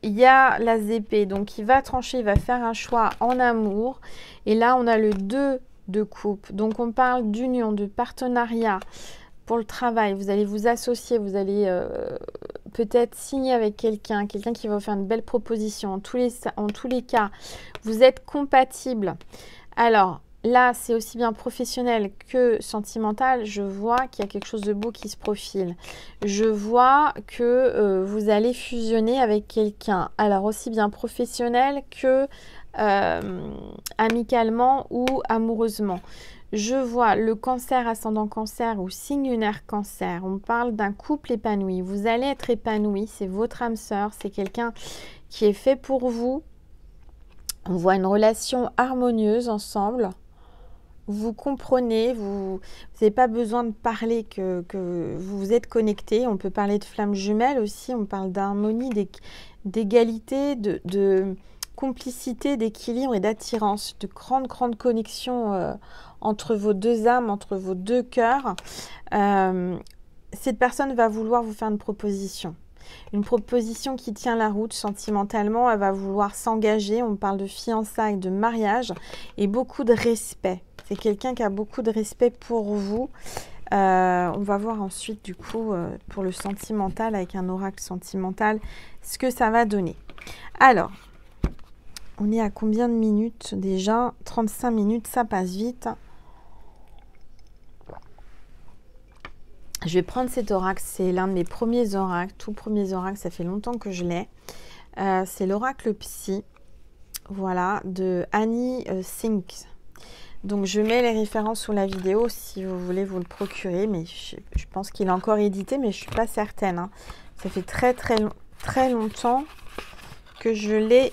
il y a la épée, donc il va trancher, il va faire un choix en amour. Et là, on a le 2 de coupe. Donc on parle d'union, de partenariat. Pour le travail, vous allez vous associer, vous allez peut-être signer avec quelqu'un qui va vous faire une belle proposition. En tous les cas, vous êtes compatibles. Alors là, c'est aussi bien professionnel que sentimental. Je vois qu'il y a quelque chose de beau qui se profile. Je vois que vous allez fusionner avec quelqu'un. Alors aussi bien professionnel que amicalement ou amoureusement. Je vois le cancer, ascendant cancer ou signe lunaire cancer. On parle d'un couple épanoui. Vous allez être épanoui. C'est votre âme sœur. C'est quelqu'un qui est fait pour vous. On voit une relation harmonieuse ensemble. Vous comprenez. Vous n'avez pas besoin de parler que vous vous êtes connectés. On peut parler de flammes jumelles aussi. On parle d'harmonie, d'égalité, de complicité, d'équilibre et d'attirance. De grandes connexions entre vos deux âmes, entre vos deux cœurs. Cette personne va vouloir vous faire une proposition. Une proposition qui tient la route sentimentalement. Elle va vouloir s'engager. On parle de fiançailles, de mariage et beaucoup de respect. C'est quelqu'un qui a beaucoup de respect pour vous. On va voir ensuite du coup pour le sentimental avec un oracle sentimental ce que ça va donner. Alors, on est à combien de minutes déjà? 35 minutes, ça passe vite. Je vais prendre cet oracle, c'est l'un de mes premiers oracles, tout premiers oracles, ça fait longtemps que je l'ai. C'est l'oracle Psy, voilà, de Annie Sink. Donc je mets les références sous la vidéo si vous voulez vous le procurer, mais je pense qu'il est encore édité, mais je ne suis pas certaine. Hein. Ça fait très longtemps que je l'ai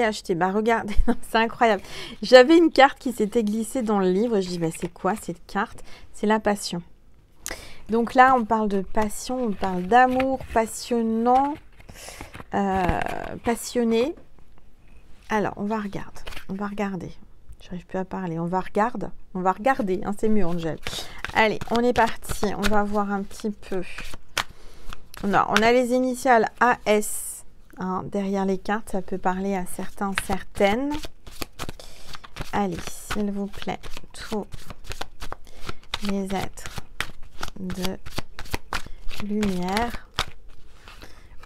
acheté. Bah regardez, c'est incroyable. J'avais une carte qui s'était glissée dans le livre, je dis bah, c'est quoi cette carte? C'est la passion. Donc là, on parle de passion, on parle d'amour passionnant, passionné. Alors, on va regarder. J'arrive plus à parler. On va regarder. Hein, c'est mieux, Angèle. Allez, on est parti. On va voir un petit peu. On a les initiales AS hein, derrière les cartes. Ça peut parler à certains, certaines. Allez, s'il vous plaît, tous les êtres de lumière.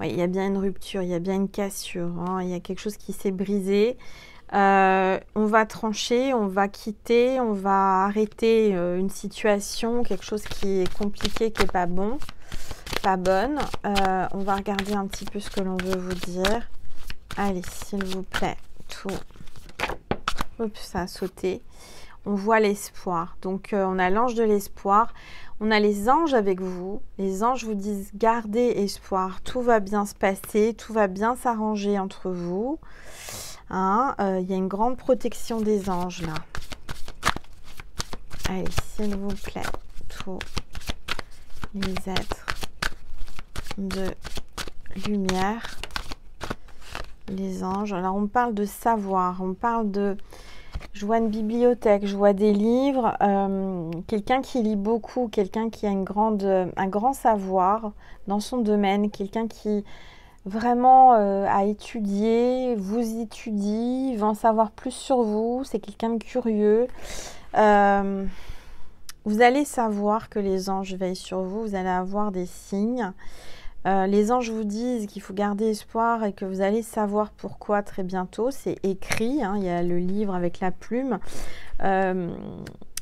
Oui, il y a bien une rupture, il y a bien une cassure, hein, il y a quelque chose qui s'est brisé. On va trancher, on va quitter, on va arrêter une situation, quelque chose qui est compliqué, qui n'est pas bon, pas bonne. On va regarder un petit peu ce que l'on veut vous dire. Allez, s'il vous plaît, tout. Oups, ça a sauté. On voit l'espoir. Donc, on a l'ange de l'espoir. On a les anges avec vous. Les anges vous disent gardez espoir. Tout va bien se passer. Tout va bien s'arranger entre vous. Hein, y a une grande protection des anges là. Allez, s'il vous plaît, tous les êtres de lumière. Les anges. Alors, on parle de savoir. On parle de... Je vois une bibliothèque, je vois des livres, quelqu'un qui lit beaucoup, quelqu'un qui a un grand savoir dans son domaine, quelqu'un qui vraiment a étudié, vous étudie, va en savoir plus sur vous, c'est quelqu'un de curieux. Vous allez savoir que les anges veillent sur vous, vous allez avoir des signes. Les anges vous disent qu'il faut garder espoir et que vous allez savoir pourquoi très bientôt. C'est écrit, hein, il y a le livre avec la plume. Il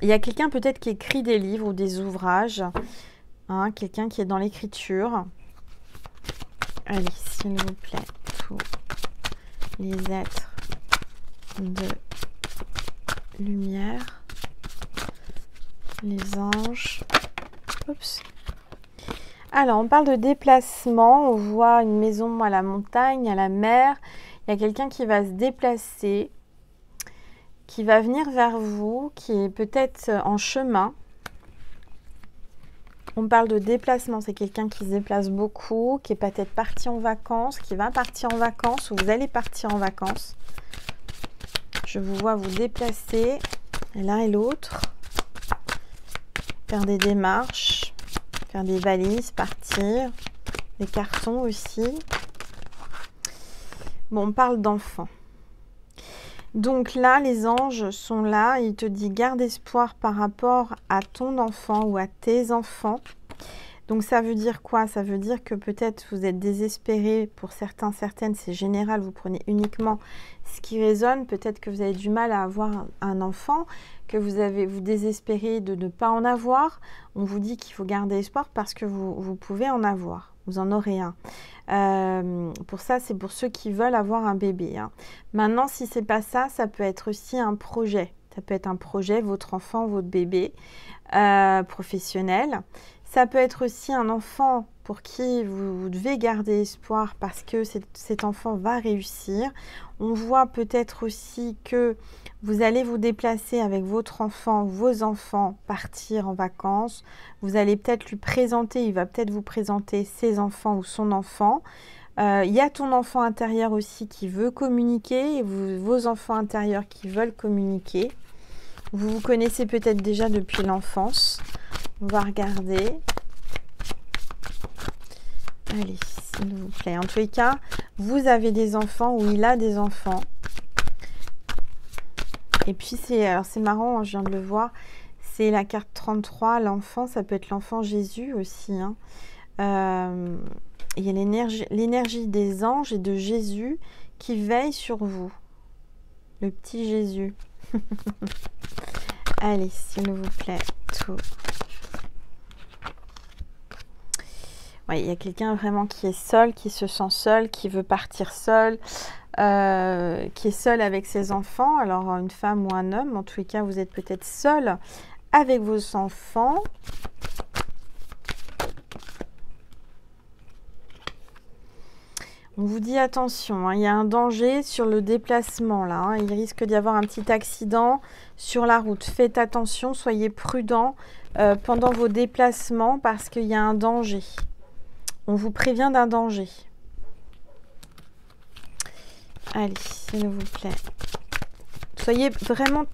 y a quelqu'un peut-être qui écrit des livres ou des ouvrages. Hein, quelqu'un qui est dans l'écriture. Allez, s'il vous plaît, tous les êtres de lumière. Les anges. Oups. Alors, on parle de déplacement. On voit une maison à la montagne, à la mer. Il y a quelqu'un qui va se déplacer, qui va venir vers vous, qui est peut-être en chemin. On parle de déplacement, c'est quelqu'un qui se déplace beaucoup, qui est peut-être parti en vacances, qui va partir en vacances, ou vous allez partir en vacances. Je vous vois vous déplacer, l'un et l'autre, faire des démarches, faire des valises, partir, des cartons aussi. Bon, on parle d'enfants. Donc là, les anges sont là. Il te dit garde espoir par rapport à ton enfant ou à tes enfants. Donc ça veut dire quoi? Ça veut dire que peut-être vous êtes désespéré. Pour certains, certaines, c'est général. Vous prenez uniquement ce qui résonne. Peut-être que vous avez du mal à avoir un enfant, que vous désespérez de ne pas en avoir. On vous dit qu'il faut garder espoir parce que vous pouvez en avoir. Vous en aurez un. Pour ça, c'est pour ceux qui veulent avoir un bébé. Hein. Maintenant, si c'est pas ça, ça peut être aussi un projet. Ça peut être un projet, votre enfant, votre bébé professionnel. Ça peut être aussi un enfant pour qui vous devez garder espoir parce que cet enfant va réussir. On voit peut-être aussi que vous allez vous déplacer avec votre enfant, vos enfants, partir en vacances. Vous allez peut-être lui présenter, il va peut-être vous présenter ses enfants ou son enfant. Il y a ton enfant intérieur aussi qui veut communiquer et vos enfants intérieurs qui veulent communiquer. Vous vous connaissez peut-être déjà depuis l'enfance. On va regarder. Allez, s'il vous plaît. En tous les cas, vous avez des enfants ou il a des enfants. Et puis, c'est marrant, je viens de le voir. C'est la carte 33, l'enfant. Ça peut être l'enfant Jésus aussi. Hein. Il y a l'énergie des anges et de Jésus qui veille sur vous. Le petit Jésus. Allez, s'il vous plaît, tout. Oui, il y a quelqu'un vraiment qui est seul, qui se sent seul, qui veut partir seul, qui est seul avec ses enfants. Alors, une femme ou un homme, en tous les cas, vous êtes peut-être seul avec vos enfants. On vous dit attention, hein, il y a un danger sur le déplacement là. Hein, il risque d'y avoir un petit accident sur la route. Faites attention, soyez prudents pendant vos déplacements parce qu'il y a un danger. On vous prévient d'un danger. Allez, s'il vous plaît. Soyez vraiment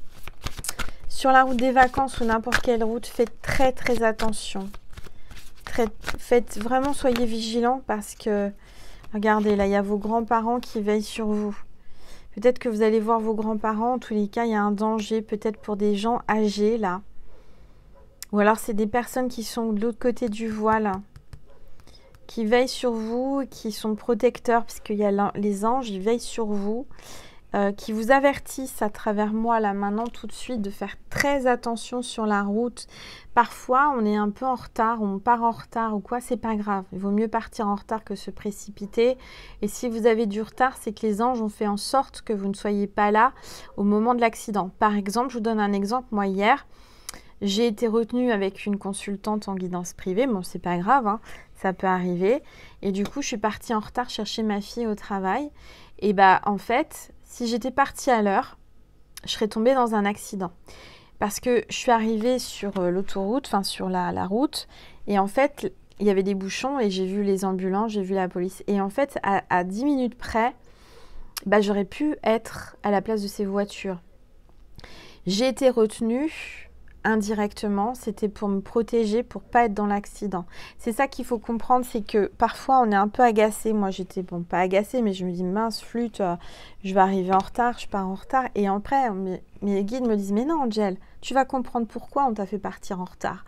sur la route des vacances ou n'importe quelle route. Faites très très attention. Faites vraiment, soyez vigilants parce que regardez, là, il y a vos grands-parents qui veillent sur vous. Peut-être que vous allez voir vos grands-parents. En tous les cas, il y a un danger, peut-être pour des gens âgés, là. Ou alors, c'est des personnes qui sont de l'autre côté du voile, qui veillent sur vous, qui sont protecteurs, puisqu'il y a les anges, ils veillent sur vous, qui vous avertissent à travers moi, là, maintenant, tout de suite, de faire très attention sur la route. Parfois, on est un peu en retard, on part en retard ou quoi, c'est pas grave. Il vaut mieux partir en retard que se précipiter. Et si vous avez du retard, c'est que les anges ont fait en sorte que vous ne soyez pas là au moment de l'accident. Par exemple, je vous donne un exemple. Moi, hier, j'ai été retenue avec une consultante en guidance privée. Bon, c'est pas grave, hein, ça peut arriver. Et du coup, je suis partie en retard chercher ma fille au travail. Et bah, en fait, si j'étais partie à l'heure, je serais tombée dans un accident. Parce que je suis arrivée sur l'autoroute, enfin sur la route, et en fait, il y avait des bouchons et j'ai vu les ambulances, j'ai vu la police. Et en fait, à 10 minutes près, bah, j'aurais pu être à la place de ces voitures. J'ai été retenue indirectement, c'était pour me protéger, pour pas être dans l'accident. C'est ça qu'il faut comprendre, c'est que parfois on est un peu agacé. Moi j'étais, bon, pas agacée, mais je me dis mince flûte, je vais arriver en retard, je pars en retard. Et après mes guides me disent mais non Angel, tu vas comprendre pourquoi on t'a fait partir en retard.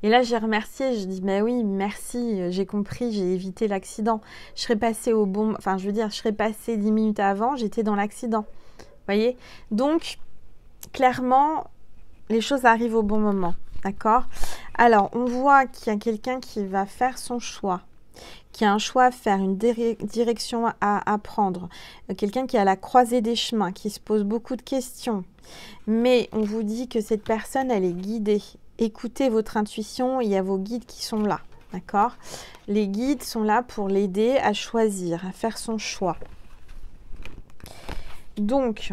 Et là j'ai remercié, je dis mais oui merci, j'ai compris, j'ai évité l'accident. Je serais passée je serais passée 10 minutes avant, j'étais dans l'accident. Vous voyez? Donc clairement les choses arrivent au bon moment, d'accord? Alors, on voit qu'il y a quelqu'un qui va faire son choix, qui a un choix à faire, une direction à prendre, quelqu'un qui est à la croisée des chemins, qui se pose beaucoup de questions. Mais on vous dit que cette personne, elle est guidée. Écoutez votre intuition, il y a vos guides qui sont là, d'accord? Les guides sont là pour l'aider à choisir, à faire son choix. Donc,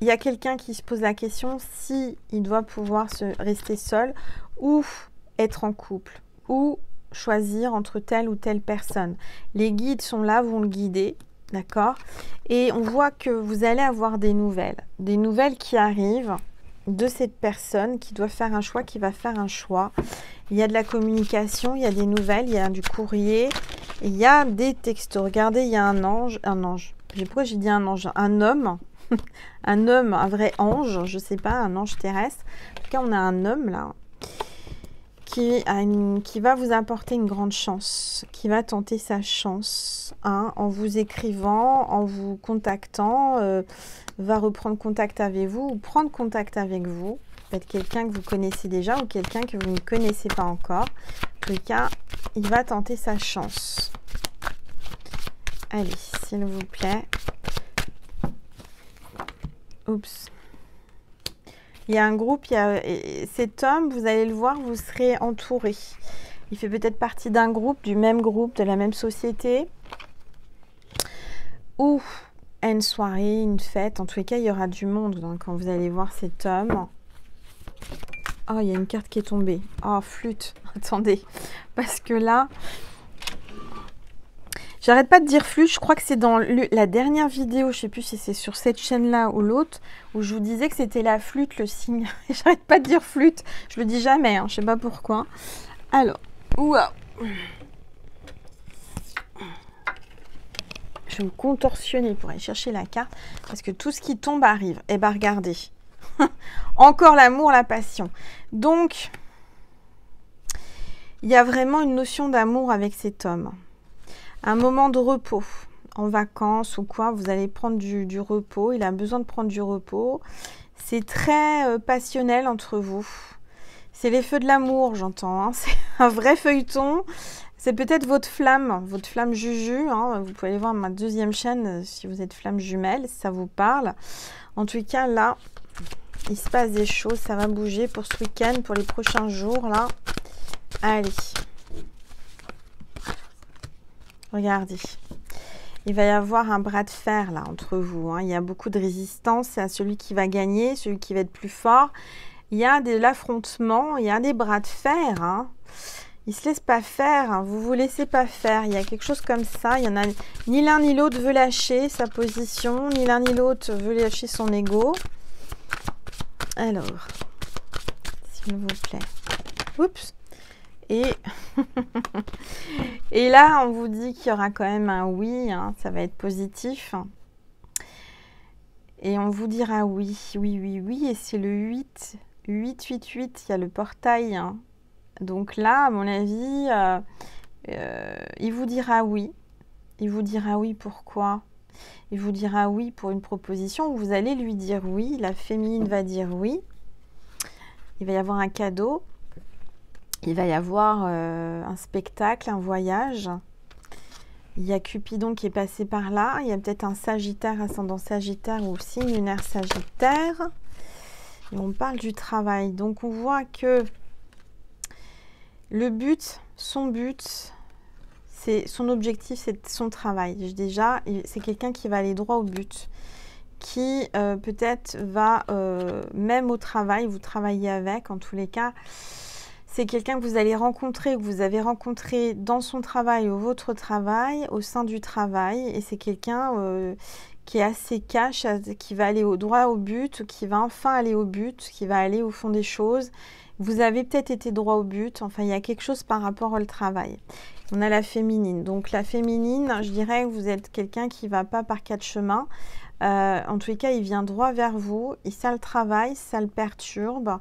il y a quelqu'un qui se pose la question si il doit pouvoir rester seul ou être en couple ou choisir entre telle ou telle personne. Les guides sont là, vont le guider, d'accord? Et on voit que vous allez avoir des nouvelles qui arrivent de cette personne qui doit faire un choix, qui va faire un choix. Il y a de la communication, il y a des nouvelles, il y a du courrier, il y a des textos. Regardez, il y a un ange. Pourquoi j'ai dit un ange? Un homme, un vrai ange, je sais pas, un ange terrestre. En tout cas, on a un homme là qui va vous apporter une grande chance, qui va tenter sa chance, hein, en vous écrivant, en vous contactant, va reprendre contact avec vous ou prendre contact avec vous. Peut-être quelqu'un que vous connaissez déjà ou quelqu'un que vous ne connaissez pas encore. En tout cas, il va tenter sa chance. Allez, s'il vous plaît. Oups. Il y a un groupe, cet homme, vous allez le voir, vous serez entouré. Il fait peut-être partie d'un groupe, du même groupe, de la même société. Ou à une soirée, une fête. En tous les cas, il y aura du monde quand vous allez voir cet homme. Oh, il y a une carte qui est tombée. Oh, flûte. Attendez. Parce que là... J'arrête pas de dire flûte, je crois que c'est dans la dernière vidéo, je sais plus si c'est sur cette chaîne-là ou l'autre, où je vous disais que c'était la flûte, le signe. J'arrête pas de dire flûte, je le dis jamais, hein, je sais pas pourquoi. Alors, waouh. Je vais me contorsionner pour aller chercher la carte, parce que tout ce qui tombe arrive. Eh ben regardez, encore l'amour, la passion. Donc, il y a vraiment une notion d'amour avec cet homme. Un moment de repos, en vacances ou quoi, vous allez prendre du repos. Il a besoin de prendre du repos. C'est très passionnel entre vous. C'est les feux de l'amour, j'entends. Hein. C'est un vrai feuilleton. C'est peut-être votre flamme Juju. Hein. Vous pouvez aller voir ma deuxième chaîne si vous êtes flamme jumelle, si ça vous parle. En tout cas, là, il se passe des choses. Ça va bouger pour ce week-end, pour les prochains jours, là. Allez. Regardez, il va y avoir un bras de fer là entre vous. Hein. Il y a beaucoup de résistance. C'est à celui qui va gagner, celui qui va être plus fort. Il y a de l'affrontement, il y a des bras de fer. Hein. Il ne se laisse pas faire. Hein. Vous ne vous laissez pas faire. Il y a quelque chose comme ça. Il y en a ni l'un ni l'autre veut lâcher sa position, ni l'un ni l'autre veut lâcher son ego. Alors, s'il vous plaît. Oups. Et là, on vous dit qu'il y aura quand même un oui, hein, ça va être positif. Et on vous dira oui, oui, oui, oui. Et c'est le 8, 8, 8, 8, il y a le portail. Hein. Donc là, à mon avis, il vous dira oui. Il vous dira oui, pourquoi? Il vous dira oui pour une proposition. Vous allez lui dire oui. La féminine va dire oui. Il va y avoir un cadeau. Il va y avoir un spectacle, un voyage. Il y a Cupidon qui est passé par là. Il y a peut-être un Sagittaire, ascendant Sagittaire ou signe lunaire Sagittaire. Et on parle du travail. Donc on voit que le but, son objectif, c'est son travail. Déjà, c'est quelqu'un qui va aller droit au but. Qui peut-être va, même au travail, vous travaillez avec, en tous les cas... C'est quelqu'un que vous allez rencontrer, que vous avez rencontré dans son travail ou votre travail, au sein du travail. Et c'est quelqu'un qui est assez cash, qui va aller droit au but, qui va enfin aller au but, qui va aller au fond des choses. Vous avez peut-être été droit au but. Enfin, il y a quelque chose par rapport au travail. On a la féminine. Donc, la féminine, je dirais que vous êtes quelqu'un qui ne va pas par quatre chemins. En tous les cas, il vient droit vers vous. Et ça le travaille, ça le perturbe.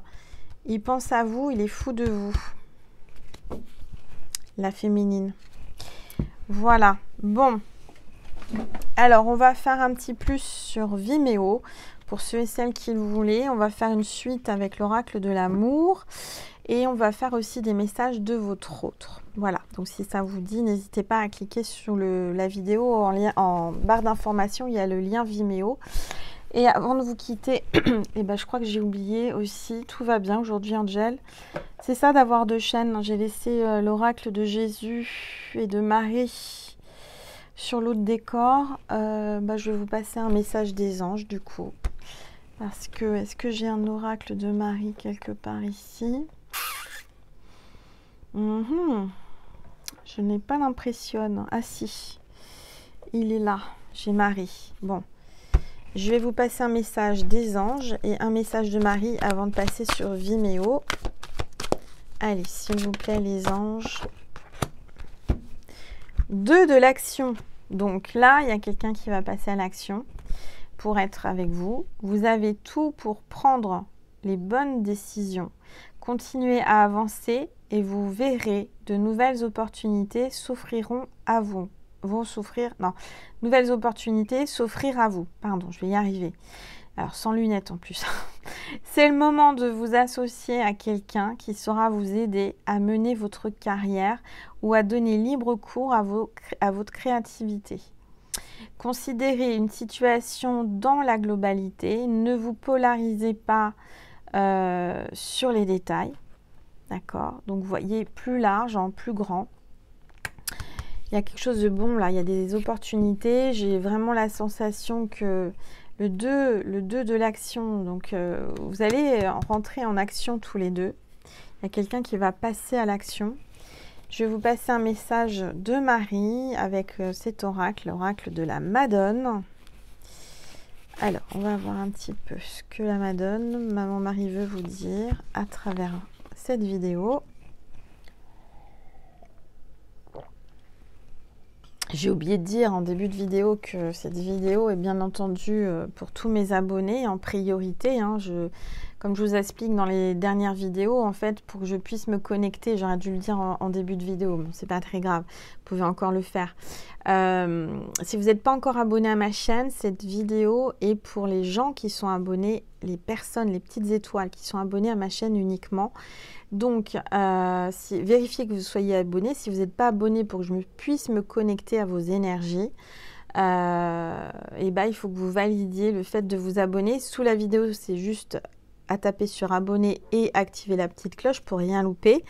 Il pense à vous, il est fou de vous. La féminine. Voilà. Bon. Alors, on va faire un petit plus sur Vimeo. Pour ceux et celles qui le voulaient, on va faire une suite avec l'oracle de l'amour. Et on va faire aussi des messages de votre autre. Voilà. Donc, si ça vous dit, n'hésitez pas à cliquer sur la vidéo en barre d'information. Il y a le lien Vimeo. Et avant de vous quitter, eh ben, je crois que j'ai oublié aussi, tout va bien aujourd'hui Angel. C'est ça d'avoir deux chaînes. J'ai laissé l'oracle de Jésus et de Marie sur l'autre décor. Je vais vous passer un message des anges du coup. Parce que, est-ce que j'ai un oracle de Marie quelque part ici? Je n'ai pas l'impression. Ah si, il est là. J'ai Marie. Bon, je vais vous passer un message des anges et un message de Marie avant de passer sur Vimeo. Allez, s'il vous plaît, les anges. 2 de l'action. Donc là, il y a quelqu'un qui va passer à l'action pour être avec vous. Vous avez tout pour prendre les bonnes décisions. Continuez à avancer et vous verrez de nouvelles opportunités s'offriront à vous. Nouvelles opportunités s'offrir à vous. Pardon, je vais y arriver. Alors, sans lunettes en plus. C'est le moment de vous associer à quelqu'un qui saura vous aider à mener votre carrière ou à donner libre cours à votre créativité. Considérez une situation dans la globalité. Ne vous polarisez pas sur les détails. D'accord? Donc, voyez plus large, en plus grand. Il y a quelque chose de bon là. Il y a des opportunités. J'ai vraiment la sensation que le 2 de l'action, donc vous allez rentrer en action tous les deux. Il y a quelqu'un qui va passer à l'action. Je vais vous passer un message de Marie avec cet oracle, l'oracle de la Madone. Alors, on va voir un petit peu ce que la Madone, Maman Marie veut vous dire à travers cette vidéo. J'ai oublié de dire en début de vidéo que cette vidéo est bien entendu pour tous mes abonnés en priorité. Comme je vous explique dans les dernières vidéos, en fait, pour que je puisse me connecter, j'aurais dû le dire en début de vidéo, bon, c'est pas très grave, vous pouvez encore le faire. Si vous n'êtes pas encore abonné à ma chaîne, cette vidéo est pour les gens qui sont abonnés, les personnes, les petites étoiles qui sont abonnées à ma chaîne uniquement. Donc, vérifiez que vous soyez abonné. Si vous n'êtes pas abonné pour que je puisse me connecter à vos énergies, il faut que vous validiez le fait de vous abonner. Sous la vidéo, c'est juste à taper sur abonner et activer la petite cloche pour rien louper.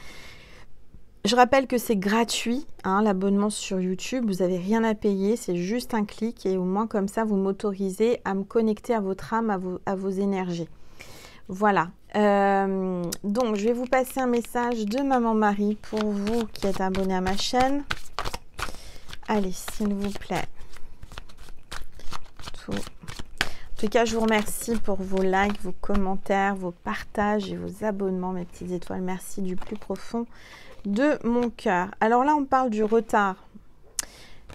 Je rappelle que c'est gratuit, l'abonnement sur YouTube. Vous n'avez rien à payer, c'est juste un clic et au moins comme ça, vous m'autorisez à me connecter à votre âme, à vos énergies. Voilà. Donc, je vais vous passer un message de Maman Marie pour vous qui êtes abonné à ma chaîne. Allez, s'il vous plaît. En tout cas, je vous remercie pour vos likes, vos commentaires, vos partages et vos abonnements, mes petites étoiles. Merci du plus profond de mon cœur. Alors là, on parle du retard.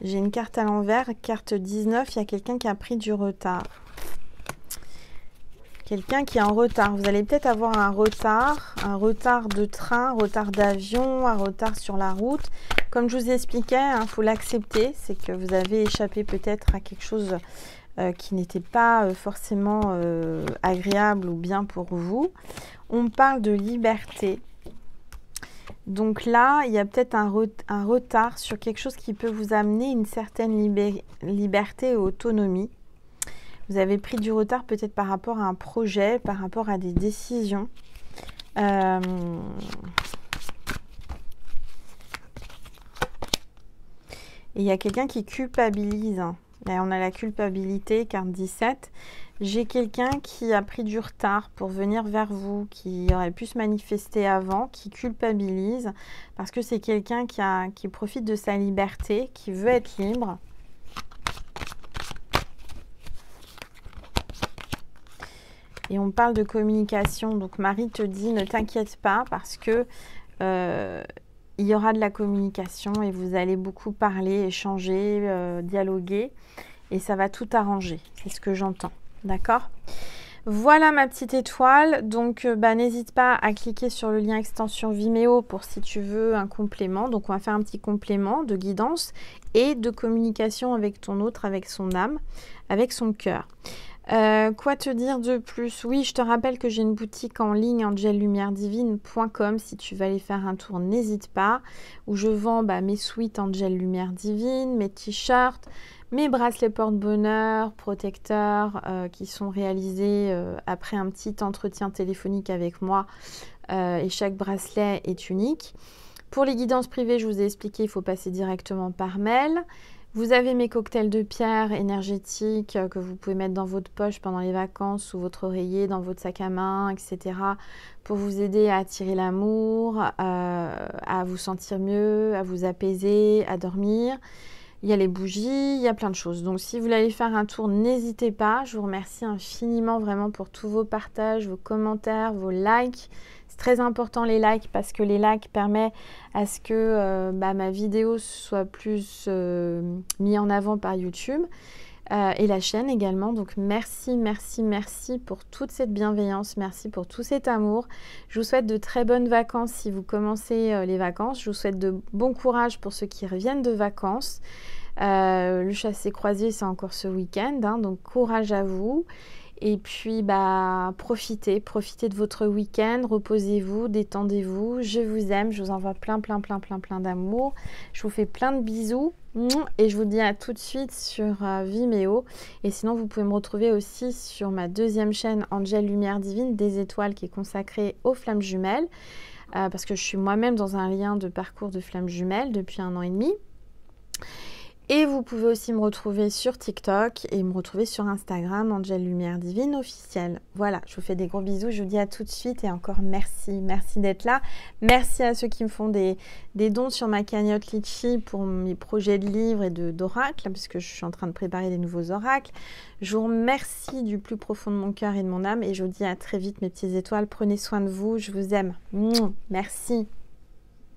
J'ai une carte à l'envers, carte 19. Il y a quelqu'un qui a pris du retard. Quelqu'un qui est en retard. Vous allez peut-être avoir un retard de train, un retard d'avion, un retard sur la route. Comme je vous expliquais, il faut l'accepter. C'est que vous avez échappé peut-être à quelque chose qui n'était pas forcément agréable ou bien pour vous. On parle de liberté. Donc là, il y a peut-être un retard sur quelque chose qui peut vous amener une certaine liberté et autonomie. Vous avez pris du retard peut-être par rapport à un projet, par rapport à des décisions. Et il y a quelqu'un qui culpabilise. Là, on a la culpabilité, carte 17. J'ai quelqu'un qui a pris du retard pour venir vers vous, qui aurait pu se manifester avant, qui culpabilise, parce que c'est quelqu'un qui profite de sa liberté, qui veut être libre. Et on parle de communication. Donc Marie te dit, ne t'inquiète pas parce que il y aura de la communication et vous allez beaucoup parler, échanger, dialoguer. Et ça va tout arranger. C'est ce que j'entends. D'accord ? Voilà ma petite étoile. Donc n'hésite pas à cliquer sur le lien extension Vimeo pour si tu veux un complément. Donc on va faire un petit complément de guidance et de communication avec ton autre, avec son âme, avec son cœur. Quoi te dire de plus? Oui, je te rappelle que j'ai une boutique en ligne angellumièredivine.com. Si tu veux aller faire un tour, n'hésite pas. Où je vends mes suites Angel Lumière Divine, mes t-shirts, mes bracelets porte-bonheur, protecteurs qui sont réalisés après un petit entretien téléphonique avec moi. Et chaque bracelet est unique. Pour les guidances privées, je vous ai expliqué, il faut passer directement par mail. Vous avez mes cocktails de pierre énergétiques que vous pouvez mettre dans votre poche pendant les vacances, sous votre oreiller, dans votre sac à main, etc. pour vous aider à attirer l'amour, à vous sentir mieux, à vous apaiser, à dormir. Il y a les bougies, il y a plein de choses. Donc si vous voulez aller faire un tour, n'hésitez pas. Je vous remercie infiniment vraiment pour tous vos partages, vos commentaires, vos likes. C'est très important les likes parce que les likes permettent à ce que ma vidéo soit plus mise en avant par YouTube et la chaîne également. Donc merci, merci, merci pour toute cette bienveillance, merci pour tout cet amour. Je vous souhaite de très bonnes vacances si vous commencez les vacances. Je vous souhaite de bon courage pour ceux qui reviennent de vacances. Le chassé-croisé, c'est encore ce week-end, hein, donc courage à vous. Et puis, profitez de votre week-end, reposez-vous, détendez-vous. Je vous aime, je vous envoie plein d'amour. Je vous fais plein de bisous et je vous dis à tout de suite sur Vimeo. Et sinon, vous pouvez me retrouver aussi sur ma deuxième chaîne, Angel Lumière Divine, des étoiles, qui est consacrée aux flammes jumelles. Parce que je suis moi-même dans un lien de parcours de flammes jumelles depuis 1 an et demi. Et vous pouvez aussi me retrouver sur TikTok et me retrouver sur Instagram, Angel Lumière Divine officielle. Voilà, je vous fais des gros bisous, je vous dis à tout de suite et encore merci d'être là. Merci à ceux qui me font des dons sur ma cagnotte Litchi pour mes projets de livres et d'oracles, puisque je suis en train de préparer des nouveaux oracles. Je vous remercie du plus profond de mon cœur et de mon âme et je vous dis à très vite mes petites étoiles. Prenez soin de vous, je vous aime. Merci.